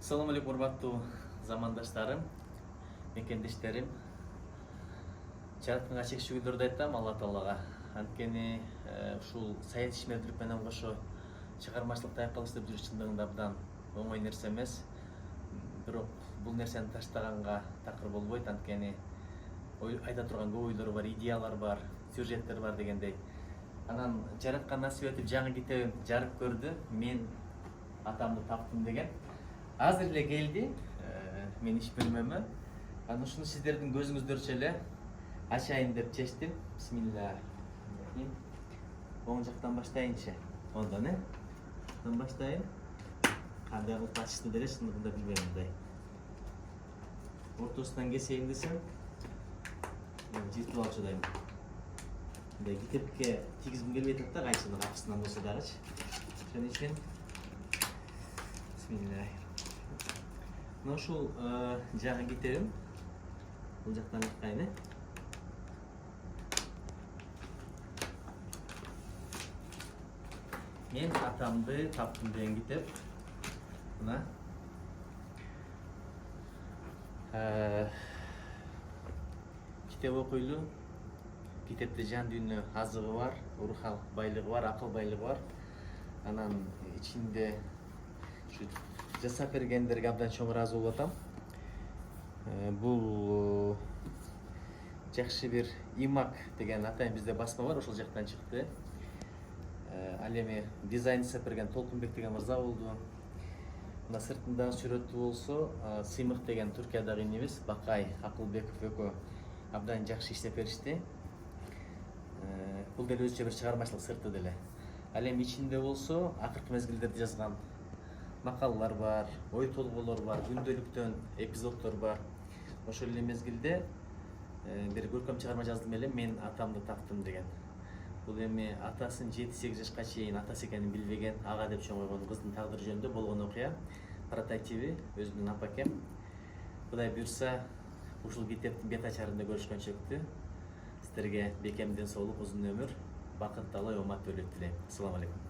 Assalamu alaikum урматтуу замандаштарым, мекендештерим. Жаратканга чек шүгүлдөрдү айтам Алла Таалага. Анткени ушул Саят Ишмердиев менен кошо чыгармачылык таяп калыш деп жүрүш чындыгында абдан оңой нерсе эмес. Бирок бул нерсени таштаганга такыр болбойт, анткени айта турган көп ойлор бар, идеялар бар, сюжеттер бар дегендей. Анан жараткан насип этип жаңы китебим жарык көрдү. Мен атамды таптым деген. Азыр эле келди, мен иш бөлмөмө. Анан ушуну сиздердин көзүңүздөрчө эле ачайын деп чечтим. Бисмилла. Оң жактан баштайынчы. Ондон Ондон баштайын. Кандай кылып ачышты деле чындыгында билбейм мындай. Ортосунан кесейин десем, жыртып алчу дайым. Мындай китепке тийгизгим келбей атат да, кайсыны капысынан болсо дагычы. Ошон үчүн бисмилла. Мына ушул жаңы китебим. Бул жактан чыккайын. Мен атамды таптым деген китеп. Мына китеп окуйлуу. Китепте жан дүйнө азыгы бар, рух байлыгы бар, акыл байлыгы бар. Анан ичинде жасап бергендерге абдан чоң ыраазы болуп атам. Бул жакшы бир имак деген атайын бизде басма бар, ошол жактан чыкты. Ал эми дизайн жасап берген Толкунбек деген мырза болду. Мына сыртындагы сүрөтү болсо Сыймык деген Түркиядагы инебиз Бакай Акылбеков экөө абдан жакшы иштеп беришти. Бул деле өзүнчө бир чыгармачылык сырты деле. Ал эми ичинде болсо акыркы мезгилдерде жазган макалалар бар, ой толгоолор бар, күндөлүктөн эпизоддор бар. Ошол эле мезгилде бир көркөм чыгарма жаздым эле, мен атамды таптым деген. Бул эми атасын 7-8 жашка чейин атасы экенин билбеген, ага деп чоңойгон кыздын тагдыры жөнүндө болгон окуя. Прототиби өзүнүн апакем. Кудай буйрса, ушул китептин бет ачарында көрүшкөнчөктү. Сиздерге бекем ден соолук, узун өмүр, бакыт талай, омат өлөт тилейм. Ассаламу алейкум.